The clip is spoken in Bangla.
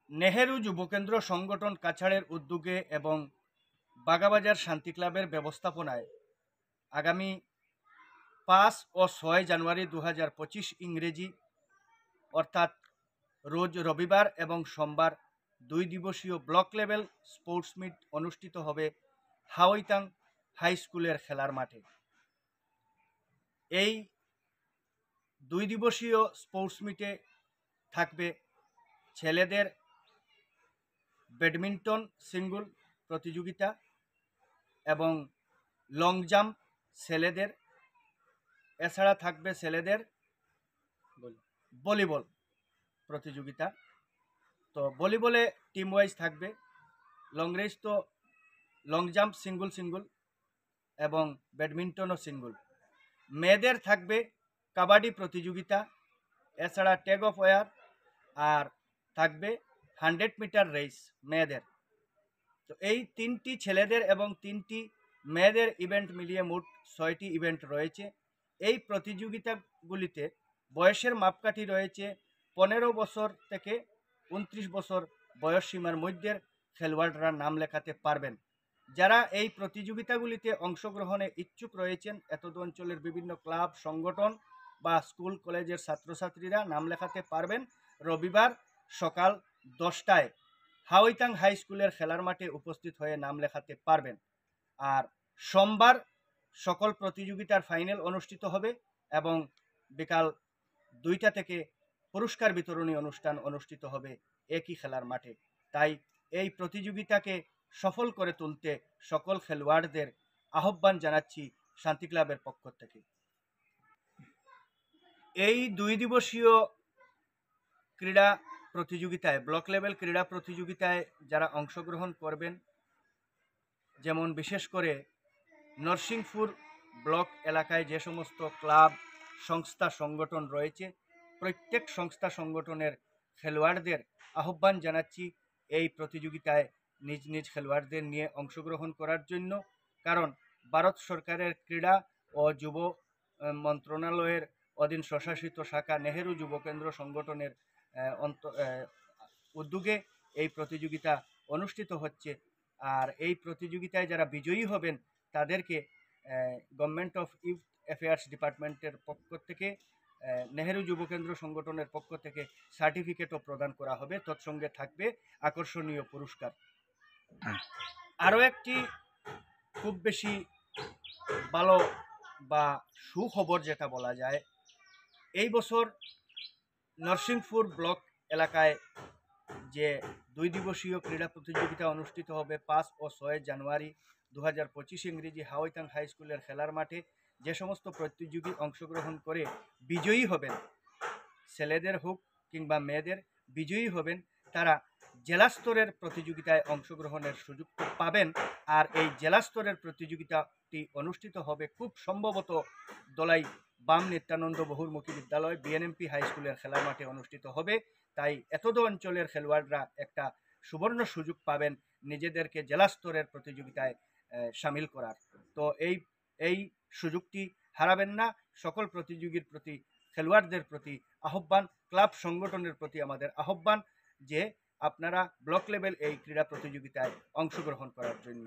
নেহেরু যুবকেন্দ্র সংগঠন কাছাড়ের উদ্যোগে এবং বাগাবাজার শান্তি ক্লাবের ব্যবস্থাপনায় আগামী 5 ও 6 জানুয়ারি 2025 ইংরেজি অর্থাৎ রোজ রবিবার এবং সোমবার 2 দিবসীয় ব্লক লেভেল স্পোর্টস মিট অনুষ্ঠিত হবে হাওইতাং হাই স্কুলের খেলার মাঠে। এই 2 দিবসীয় স্পোর্টস মিটে থাকবে ছেলেদের ব্যাডমিন্টন সিঙ্গল প্রতিযোগিতা এবং লং জাম্প ছেলেদের, এছাড়া থাকবে ছেলেদের ভলিবল প্রতিযোগিতা। তো ভলিবলে টিম ওয়াইজ থাকবে, লং রেস তো লং জাম্প সিঙ্গল সিঙ্গল এবং ব্যাডমিন্টনও সিঙ্গল। মেয়েদের থাকবে কাবাডি প্রতিযোগিতা, এছাড়া ট্যাগ অফ ওয়ার, আর থাকবে 100 মিটার রেস মেয়েদের। তো এই 3টি ছেলেদের এবং 3টি মেয়েদের ইভেন্ট মিলিয়ে মোট 6টি ইভেন্ট রয়েছে। এই প্রতিযোগিতাগুলিতে বয়সের মাপকাঠি রয়েছে 15 বছর থেকে 29 বছর বয়স সীমার মধ্যে খেলোয়াড়রা নাম লেখাতে পারবেন। যারা এই প্রতিযোগিতাগুলিতে অংশগ্রহণে ইচ্ছুক রয়েছেন, এতদ অঞ্চলের বিভিন্ন ক্লাব সংগঠন বা স্কুল কলেজের ছাত্রছাত্রীরা নাম লেখাতে পারবেন। রবিবার সকাল 10টায় হাওইতাং হাই স্কুলের খেলার মাঠে উপস্থিত হয়ে নাম লেখাতে পারবেন। আর সোমবার সকল প্রতিযোগিতার ফাইনাল অনুষ্ঠিত হবে এবং বিকাল 2টা থেকে পুরস্কার বিতরণী অনুষ্ঠান অনুষ্ঠিত হবে একই খেলার মাঠে। তাই এই প্রতিযোগিতাকে সফল করে তুলতে সকল খেলোয়াড়দের আহ্বান জানাচ্ছি শান্তি ক্লাবের পক্ষ থেকে। এই 2 দিবসীয় ক্রীড়া প্রতিযোগিতায়, ব্লক লেভেল ক্রীড়া প্রতিযোগিতায় যারা অংশগ্রহণ করবেন, যেমন বিশেষ করে নরসিংপুর ব্লক এলাকায় যে সমস্ত ক্লাব সংস্থা সংগঠন রয়েছে, প্রত্যেক সংস্থা সংগঠনের খেলোয়াড়দের আহ্বান জানাচ্ছি এই প্রতিযোগিতায় নিজ নিজ খেলোয়াড়দের নিয়ে অংশগ্রহণ করার জন্য। কারণ ভারত সরকারের ক্রীড়া ও যুব মন্ত্রণালয়ের অধীন স্বশাসিত শাখা নেহেরু যুবকেন্দ্র সংগঠনের উদ্যোগে এই প্রতিযোগিতা অনুষ্ঠিত হচ্ছে। আর এই প্রতিযোগিতায় যারা বিজয়ী হবেন তাদেরকে গভর্নমেন্ট অফ ইউথ অ্যাফেয়ার্স ডিপার্টমেন্টের পক্ষ থেকে, নেহেরু যুবকেন্দ্র সংগঠনের পক্ষ থেকে সার্টিফিকেটও প্রদান করা হবে। তৎসঙ্গে থাকবে আকর্ষণীয় পুরস্কার। আরও একটি খুব বেশি ভালো বা সুখবর যেটা বলা যায়, এই বছর নরসিংপুর ব্লক এলাকায় যে 2 দিবসীয় ক্রীড়া প্রতিযোগিতা অনুষ্ঠিত হবে 5 ও 6 জানুয়ারি 2025 ইংরেজি হাওইতাং হাই স্কুলের খেলার মাঠে, যে সমস্ত প্রতিযোগী অংশগ্রহণ করে বিজয়ী হবেন, ছেলেদের হোক কিংবা মেয়েদের বিজয়ী হবেন, তারা জেলা স্তরের প্রতিযোগিতায় অংশগ্রহণের সুযোগ পাবেন। আর এই জেলা স্তরের প্রতিযোগিতাটি অনুষ্ঠিত হবে খুব সম্ভবত দলাই বাম নিত্যানন্দ বহুমুখী বিদ্যালয় বিএনএমপি হাই স্কুলের খেলার মাঠে অনুষ্ঠিত হবে। তাই এতদ অঞ্চলের খেলোয়াড়রা একটা সুবর্ণ সুযোগ পাবেন নিজেদেরকে জেলা স্তরের প্রতিযোগিতায় সামিল করার। তো এই সুযোগটি হারাবেন না। সকল প্রতিযোগীর প্রতি, খেলোয়াড়দের প্রতি আহ্বান, ক্লাব সংগঠনের প্রতি আমাদের আহ্বান যে আপনারা ব্লক লেভেল এই ক্রীড়া প্রতিযোগিতায় অংশগ্রহণ করার জন্য।